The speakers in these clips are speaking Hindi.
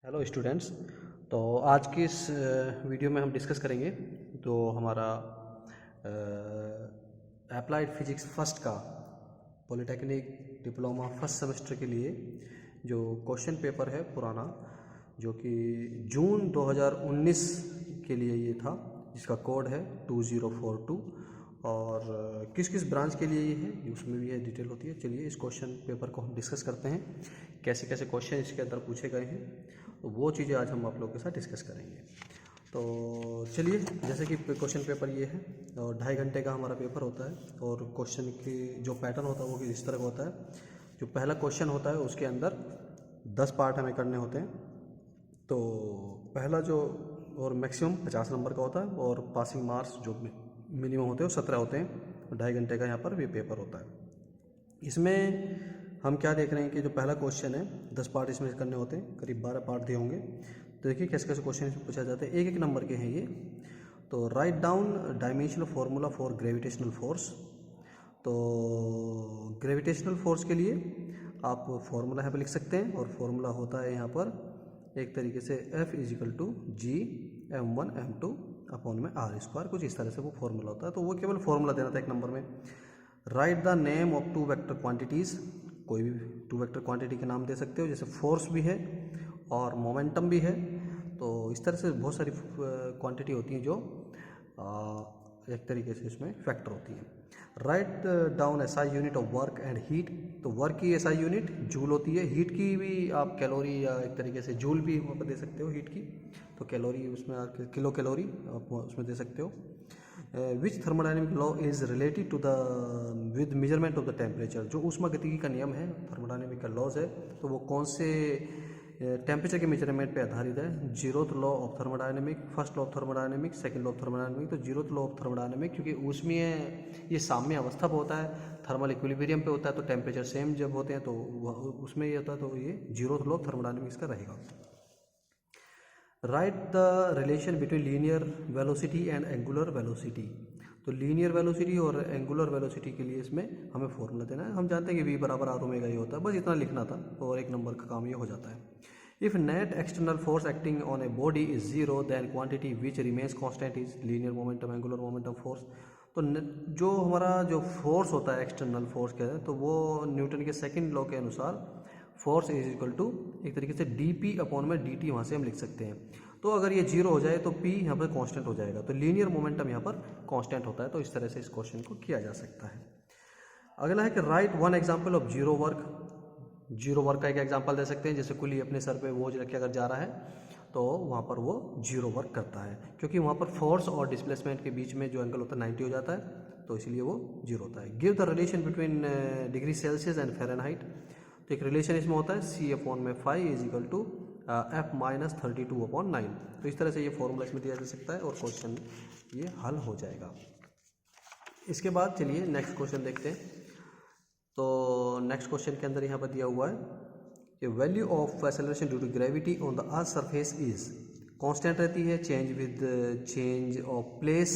Hello students. तो आज की इस वीडियो में हम डिस्कस करेंगे तो हमारा अप्लाइड फिजिक्स फर्स्ट का पॉलिटेक्निक डिप्लोमा फर्स्ट सेमेस्टर के लिए जो क्वेश्चन पेपर है पुराना, जो कि जून 2019 के लिए ये था, जिसका कोड है 2042 और किस किस ब्रांच के लिए ये है उसमें भी ये डिटेल होती है। चलिए इस क्वेश्चन पेपर को हम डिस्कस करते हैं, कैसे कैसे क्वेश्चन इसके अंदर पूछे गए हैं, तो वो चीज़ें आज हम आप लोगों के साथ डिस्कस करेंगे। तो चलिए, जैसे कि क्वेश्चन पेपर ये है और 2.5 घंटे का हमारा पेपर होता है और क्वेश्चन की जो पैटर्न होता है वो इस तरह का होता है। जो पहला क्वेश्चन होता है उसके अंदर 10 पार्ट हमें करने होते हैं। तो पहला जो और मैक्सिमम 50 नंबर का होता है और पासिंग मार्क्स जो मिनिमम होते हैं वो 17 होते हैं। 2.5 घंटे का यहाँ पर ये पेपर होता है। इसमें हम क्या देख रहे हैं कि जो पहला क्वेश्चन है 10 पार्ट इसमें करने होते हैं, करीब 12 पार्ट दिए होंगे। तो देखिए कैसे कैसे क्वेश्चन इसमें पूछा जाता है, एक एक नंबर के हैं ये। तो write down dimensional formula for gravitational force. तो ग्रेविटेशनल फोर्स के लिए आप फार्मूला यहाँ पर लिख सकते हैं और फार्मूला होता है यहाँ पर एक तरीके से F = G m1 m2 upon में r², कुछ इस तरह से वो फार्मूला होता है। तो वो केवल फार्मूला देना था एक नंबर में। Right the name of 2 vector quantities, कोई भी 2 वेक्टर क्वांटिटी के नाम दे सकते हो, जैसे फोर्स भी है और मोमेंटम भी है। तो इस तरह से बहुत सारी क्वांटिटी होती हैं जो एक तरीके से इसमें फैक्टर होती हैं। Write down SI unit of work and heat. तो वर्क की SI यूनिट जूल होती है, हीट की भी आप कैलोरी या एक तरीके से जूल भी वहाँ पर दे सकते हो हीट की। तो कैलोरी उसमें किलो कैलोरी आप उसमें दे सकते हो। Which thermodynamic law is related to the with measurement of the temperature. जो ऊष्मागतिकी का नियम है, थर्मोडाइनमिक का लॉज है, तो वो कौन से टेम्परेचर के मेजरमेंट पे आधारित है। Zeroth law of thermodynamic, first law of thermodynamic, second law of thermodynamic. तो जीरोथ लॉ ऑफ थर्मोडाइनमिक क्योंकि उसमें ये साम्य अवस्था पर होता है, थर्मल इक्विलिब्रियम पे होता है, तो टेम्परेचर सेम जब होते हैं तो उसमें ये होता है, तो ये जीरोथ लॉ ऑफ थर्मोडाइनमिक्स का रहेगा। Right the relation between linear velocity and angular velocity. तो लीनियर वेलोसिटी और एंगुलर वेलोसिटी के लिए इसमें हमें फॉर्मूला देना है। हम जानते हैं कि V = R ओमेगा ये होता है, बस इतना लिखना था और एक नंबर का काम ये हो जाता है। If net external force acting on a body is 0 then quantity which remains constant is linear momentum angular momentum force. तो जो हमारा जो फोर्स होता है एक्सटर्नल फोर्स का है, तो वो न्यूटन के सेकेंड लॉ के अनुसार फोर्स इज इक्वल टू एक तरीके से dP अपॉन में dt वहाँ से हम लिख सकते हैं। तो अगर ये 0 हो जाए तो P यहाँ पर कांस्टेंट हो जाएगा, तो लीनियर मोमेंटम यहाँ पर कांस्टेंट होता है। तो इस तरह से इस क्वेश्चन को किया जा सकता है। अगला है कि right one example of zero work. Zero work का एक एग्जाम्पल दे सकते हैं, जैसे कुली अपने सर पे बोझ रख के अगर जा रहा है तो वहाँ पर वो जीरो वर्क करता है, क्योंकि वहाँ पर फोर्स और डिस्प्लेसमेंट के बीच में जो एंगल होता है 90 हो जाता है, तो इसलिए वो जीरो होता है। Give the relation between degree Celsius and Fahrenheit. तो एक रिलेशन इसमें होता है C/5 = F - 32/9। तो इस तरह से ये फॉर्मूला इसमें दिया जा सकता है और क्वेश्चन ये हल हो जाएगा। इसके बाद चलिए नेक्स्ट क्वेश्चन देखते हैं। तो नेक्स्ट क्वेश्चन के अंदर यहाँ पर दिया हुआ है कि value of acceleration due to gravity on the earth surface is constant रहती है, change with change of place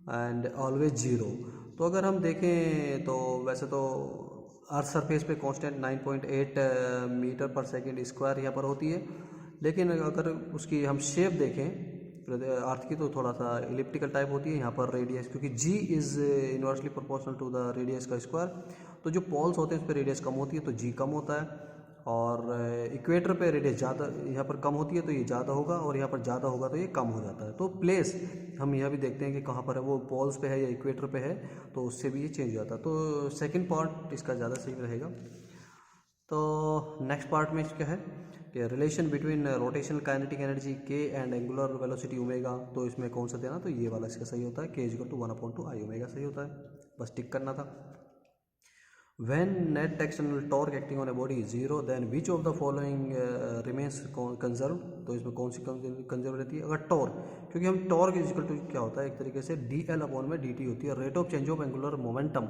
and always 0। तो अगर हम देखें तो वैसे तो अर्थ सरफेस पे कांस्टेंट 9.8 मीटर/सेकंड² यहाँ पर होती है, लेकिन अगर उसकी हम शेप देखें अर्थ की तो थोड़ा सा इलिप्टिकल टाइप होती है। यहाँ पर रेडियस, क्योंकि G is inversely proportional to the radius का स्क्वायर, तो जो पोल्स होते हैं उस पर रेडियस कम होती है तो G कम होता है, और इक्वेटर पे रेडियस ज़्यादा यहाँ पर कम होती है तो ये ज़्यादा होगा, और यहाँ पर ज़्यादा होगा तो ये कम हो जाता है। तो प्लेस हम यह भी देखते हैं कि कहाँ पर है, वो पोल्स पे है या इक्वेटर पे है, तो उससे भी ये चेंज हो जाता है। तो सेकंड पार्ट इसका ज़्यादा सही रहेगा। तो नेक्स्ट पार्ट में क्या है कि relation between rotational kinetic energy K and angular velocity omega. तो इसमें कौन सा देना, तो ये वाला इसका सही होता है, K = 1/2 I ओमेगा सही होता है, बस टिक करना था। When net external torque acting on a body is 0 then which of the following remains conserved। तो इसमें कौन सी कंजर्व रहती है। अगर टॉर्क, क्योंकि हम टॉर्क = क्या होता है एक तरीके से dL/dt होती है, rate of change of angular momentum.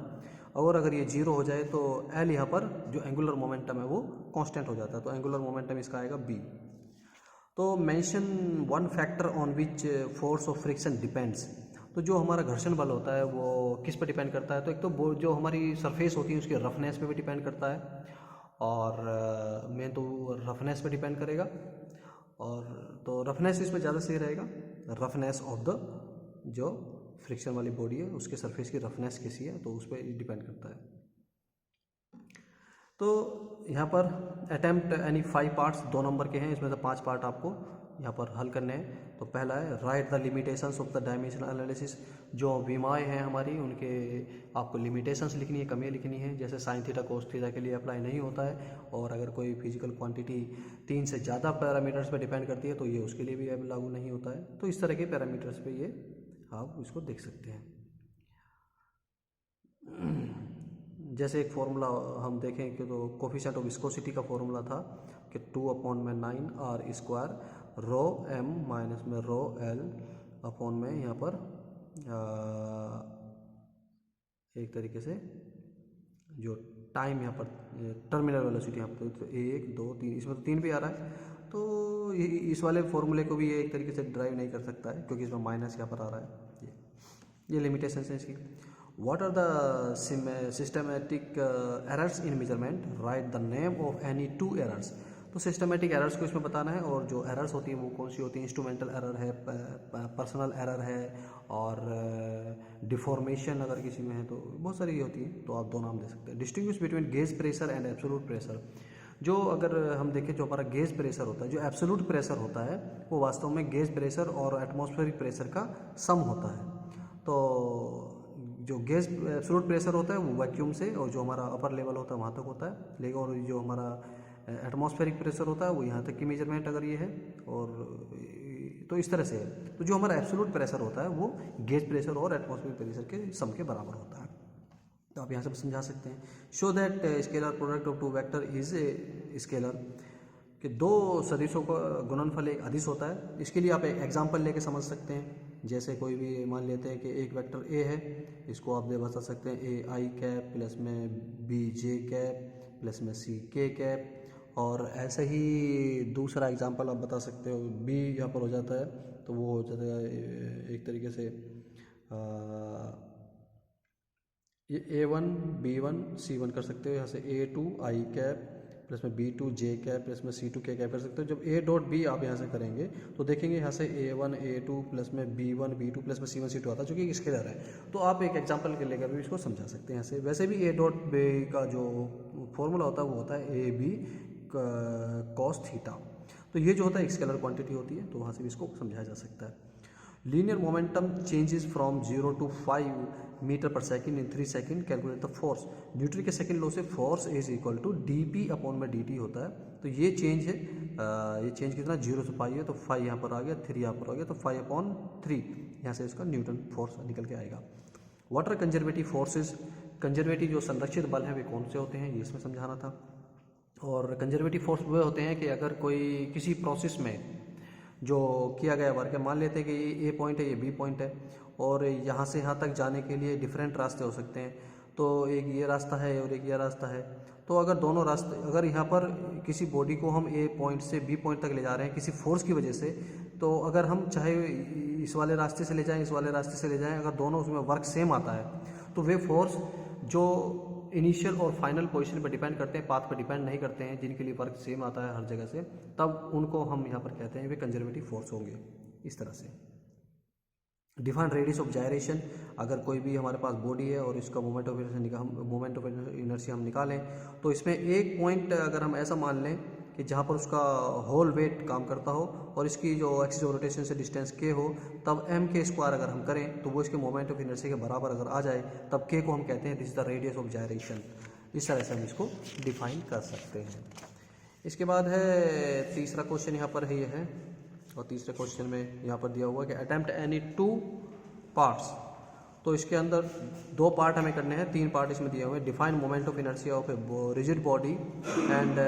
और अगर ये 0 हो जाए तो L यहाँ पर जो एंगुलर मोमेंटम है वो कांस्टेंट हो जाता है, तो एंगुलर मोमेंटम इसका आएगा B। तो mention one factor on which force of friction depends. तो जो हमारा घर्षण बल होता है वो किस पर डिपेंड करता है, तो एक तो वो जो हमारी सरफेस होती है उसकी रफनेस पे भी डिपेंड करता है, और मेन तो रफनेस पे डिपेंड करेगा। और तो रफनेस इसमें ज़्यादा सही रहेगा, रफनेस ऑफ द जो फ्रिक्शन वाली बॉडी है उसके सरफेस की रफनेस कैसी है, तो उस पर डिपेंड करता है। तो यहाँ पर अटेम्प्ट एनी 5 पार्ट्स 2 नंबर के हैं, इसमें से 5 पार्ट आपको यहाँ पर हल करने हैं। तो पहला है right the limitations of the dimensional analysis. जो विमाएँ हैं हमारी उनके आपको लिमिटेशंस लिखनी है, कमियाँ लिखनी है। जैसे साइन थीटा कोस थीटा के लिए अप्लाई नहीं होता है, और अगर कोई फिजिकल क्वांटिटी 3 से ज़्यादा पैरामीटर्स पर डिपेंड करती है तो ये उसके लिए भी अब लागू नहीं होता है। तो इस तरह के पैरामीटर्स पे ये आप इसको देख सकते हैं। जैसे एक फॉर्मूला हम देखें कि तो कोफिशिएंट ऑफ विस्कोसिटी का फॉर्मूला था कि 2/9 R square rho m minus में रो एल अपॉन में यहाँ पर एक तरीके से जो टाइम यहाँ पर टर्मिनल वेलोसिटी यहाँ पर तो 1 2 3, इसमें तो 3 भी आ रहा है, तो इस वाले फॉर्मूले को भी ये एक तरीके से ड्राइव नहीं कर सकता है क्योंकि इसमें माइनस यहाँ पर आ रहा है। ये लिमिटेशन है इसकी। What are the systematic errors in measurement? Write the name of any 2 errors. तो सिस्टमेटिक एरर्स को इसमें बताना है, और जो एरर्स होती हैं वो कौन सी होती हैं। इंस्ट्रूमेंटल एरर है, पर्सनल एरर है, और डिफॉर्मेशन अगर किसी में है तो बहुत सारी होती है, तो आप 2 नाम दे सकते हैं। Distinguish between gauge pressure and absolute pressure. जो अगर हम देखें जो हमारा गेज प्रेशर होता है, जो एब्सोल्यूट प्रेशर होता है वो वास्तव में गेज प्रेशर और एटमॉस्फेरिक प्रेशर का सम होता है। तो जो गैस एब्सोल्यूट प्रेशर होता है वो वैक्यूम से, और जो हमारा अपर लेवल होता है वहाँ तक होता है, लेकिन और जो हमारा एटमॉस्फेरिक प्रेशर होता है वो यहाँ तक की मेजरमेंट अगर ये है, और तो इस तरह से है। तो जो हमारा एब्सोल्यूट प्रेशर होता है वो गैस प्रेशर और एटमॉस्फेरिक प्रेशर के सम के बराबर होता है। तो आप यहाँ से समझा सकते हैं। Show that scalar product of 2 vector is a scalar, कि 2 सदिशों का गुणनफल एक अदिश होता है। इसके लिए आप एक एग्जाम्पल लेके समझ सकते हैं। जैसे कोई भी मान लेते हैं कि एक वेक्टर ए है, इसको आप दे बता सकते हैं ए आई कैप प्लस में बी जे कैप प्लस में सी के कैप, और ऐसे ही दूसरा एग्जाम्पल आप बता सकते हो बी यहाँ पर हो जाता है तो वो हो जाता है एक तरीके से ये A1 B1 C1 कर सकते हो। यहाँ से A2 आई कैप प्लस में B2 जे कैप प्लस में C2 के कैप कर सकते हो। जब A डॉट B आप यहाँ से करेंगे तो देखेंगे यहाँ से A1 A2 प्लस में B1 B2 प्लस में C1 C2 आता है, जो कि स्केलर है। तो आप एक एग्जांपल के लेकर भी इसको समझा सकते हैं। यहाँ से वैसे भी A डॉट B का जो फॉर्मूला होता है वो होता है AB cos थीटा। तो ये जो होता है एक स्केलर क्वांटिटी होती है, तो वहाँ से भी इसको समझाया जा सकता है। Linear momentum changes from 0 to 5 metre per second in 3 second, calculate the force. Newton के सेकेंड लॉ से force is equal to dp upon में dt होता है। तो ये चेंज है, ये चेंज कितना 0 से 5 है, तो 5 यहाँ पर आ गया, 3 यहाँ पर आ गया, तो 5/3 यहाँ से इसका न्यूटन फोर्स निकल के आएगा। What are conservative forces. Conservative जो संरक्षित बल हैं वे कौन से होते हैं, ये इसमें समझाना था। और कंजर्वेटिव फोर्स वे होते हैं कि अगर कोई किसी प्रोसेस में जो किया गया वर्क है, मान लेते हैं कि ये ए पॉइंट है, ये बी पॉइंट है, और यहाँ से यहाँ तक जाने के लिए डिफरेंट रास्ते हो सकते हैं। तो एक ये रास्ता है और एक ये रास्ता है। तो अगर दोनों रास्ते, अगर यहाँ पर किसी बॉडी को हम ए पॉइंट से बी पॉइंट तक ले जा रहे हैं किसी फोर्स की वजह से, तो अगर हम चाहे इस वाले रास्ते से ले जाएं, इस वाले रास्ते से ले जाएं, अगर दोनों उसमें वर्क सेम आता है तो वे फोर्स जो इनिशियल और फाइनल पोजीशन पर डिपेंड करते हैं, पाथ पर डिपेंड नहीं करते हैं, जिनके लिए वर्क सेम आता है हर जगह से, तब उनको हम यहाँ पर कहते हैं वे कंजर्वेटिव फोर्स होंगे। इस तरह से डिफाइन रेडियस ऑफ जायरेशन। अगर कोई भी हमारे पास बॉडी है और इसका मोमेंट ऑफ इनर्शिया हम निकालें, तो इसमें एक पॉइंट अगर हम ऐसा मान लें कि जहाँ पर उसका होल वेट काम करता हो और इसकी जो एक्सिस ऑफ रोटेशन से डिस्टेंस k हो, तब m के स्क्वायर अगर हम करें तो वो इसके मोमेंट ऑफ इनर्शिया के बराबर अगर आ जाए, तब k को हम कहते हैं this is the radius of gyration. इस तरह से हम इसको डिफाइन कर सकते हैं। इसके बाद है तीसरा क्वेश्चन, यहाँ पर ये है, और तीसरे क्वेश्चन में यहाँ पर दिया हुआ है कि अटेम्प्ट एनी 2 पार्ट्स। तो इसके अंदर 2 पार्ट हमें करने हैं, 3 पार्ट इसमें दिए हुए हैं। Define moment of inertia of a rigid body and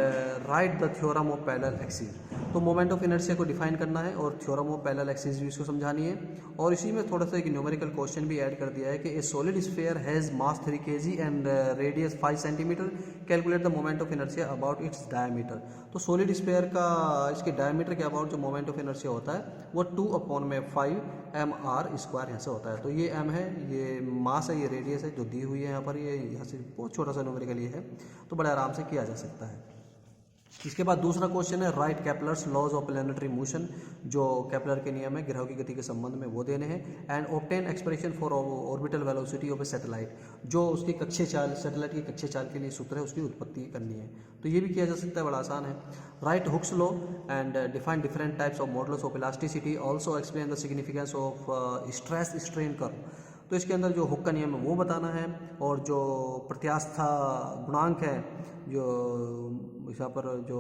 right the theorem of parallel axis. तो मोमेंट ऑफ इनर्शिया को डिफाइन करना है और थ्योरम ऑफ पैरेलल एक्सिस भी इसको समझानी है। और इसी में थोड़ा सा एक न्यूमेरिकल क्वेश्चन भी ऐड कर दिया है कि ए solid sphere has mass 3 kg and radius 5 centimetre, calculate the moment of inertia about its diameter. तो सॉलिड स्फीयर का इसके डायमीटर के अबाउट जो मोमेंट ऑफ इनर्शिया होता है वो 2/5 mr² यहाँ से होता है। तो ये m है, ये मास है, ये रेडियस है जो दी हुई है यहाँ पर, ये यहाँ से बहुत छोटा सा न्यूमेरिकल ये है, तो बड़े आराम से किया जा सकता है। इसके बाद दूसरा क्वेश्चन है right Kepler's laws of planetary motion, जो केपलर के नियम है ग्रहों की गति के संबंध में वो देने हैं। And obtain expression for orbital velocity of A satellite, जो उसकी कक्षीय चाल सैटेलाइट की कक्षीय चाल के लिए सूत्र है उसकी उत्पत्ति करनी है। तो ये भी किया जा सकता है, बड़ा आसान है। Right Hooke's law and define different types of models of elasticity, also explain the significance of stress strain curve. तो इसके अंदर जो हुक का नियम है वो बताना है, और जो प्रत्यास्था गुणांक है, जो यहाँ पर जो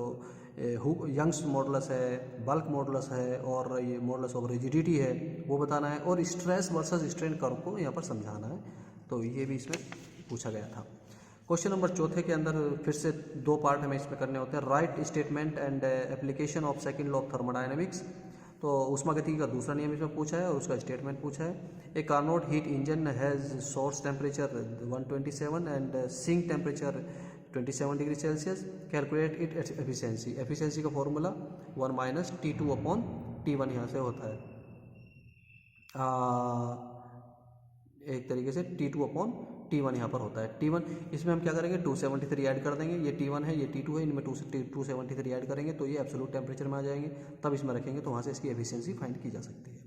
हुक यंग्स मॉडुलस है, बल्क मॉडुलस है, और ये मॉडुलस ऑफ रिजिडिटी है वो बताना है, और स्ट्रेस वर्सेस स्ट्रेन कर्व को यहाँ पर समझाना है। तो ये भी इसमें पूछा गया था। क्वेश्चन नंबर चौथे के अंदर फिर से 2 पार्ट हमें इसमें करने होते हैं। Right statement and application of second law of thermodynamics, तो ऊष्मागतिकी का दूसरा नियम इसमें पूछा है और उसका स्टेटमेंट पूछा है। A Carnot heat engine has source temperature 127 and sink temperature 27 degree Celsius, calculate it efficiency. Efficiency का फॉर्मूला 1 - T2/T1 यहाँ से होता है, एक तरीके से T2/T1 यहाँ पर होता है। T1 इसमें हम क्या करेंगे, 273 ऐड कर देंगे। ये T1 है, ये T2 है, इनमें 273 ऐड करेंगे तो ये एब्सोल्यूट टेम्परेचर में आ जाएंगे, तब इसमें रखेंगे तो वहाँ से इसकी एफिशिएंसी फाइंड की जा सकती है।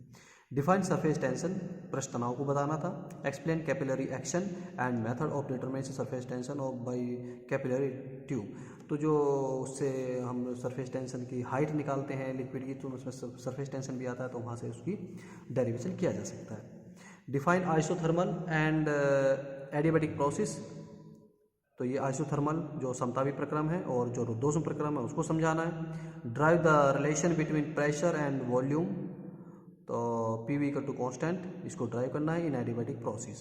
डिफाइन सरफेस टेंशन, पृष्ठ तनाव को बताना था। Explain capillary action and method of determination surface tension of by capillary tube, तो जो उससे हम सरफेस टेंशन की हाइट निकालते हैं लिक्विड की, तो उसमें सरफेस टेंशन भी आता है, तो वहाँ से उसकी डेरिवेशन किया जा सकता है। Define isothermal and adiabatic process, तो ये आइसोथर्मल जो समतापी प्रक्रम है और जो रुद्धोष्म प्रक्रम है उसको समझाना है। Drive the relation between pressure and volume, तो PV इक्वल टू कॉन्स्टेंट, इसको ड्राइव करना है इन एडियाबैटिक प्रोसेस,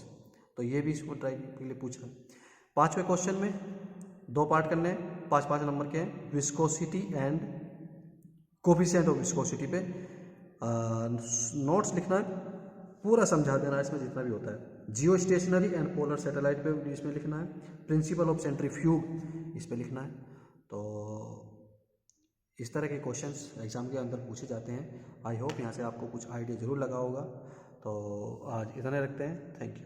तो ये भी इसको ड्राइव के लिए पूछा है। 5वें क्वेश्चन में 2 पार्ट करने हैं, 5 नंबर के हैं। Viscosity and coefficient of viscosity पे नोट्स लिखना है, पूरा समझा देना है इसमें जितना भी होता है। जियो स्टेशनरी एंड पोलर सैटेलाइट पे इसमें लिखना है। प्रिंसिपल ऑफ सेंट्रीफ्यूग इस पे लिखना है। तो इस तरह के क्वेश्चंस एग्जाम के अंदर पूछे जाते हैं। आई होप यहाँ से आपको कुछ आइडिया ज़रूर लगा होगा। तो आज इतने रखते हैं, थैंक यू।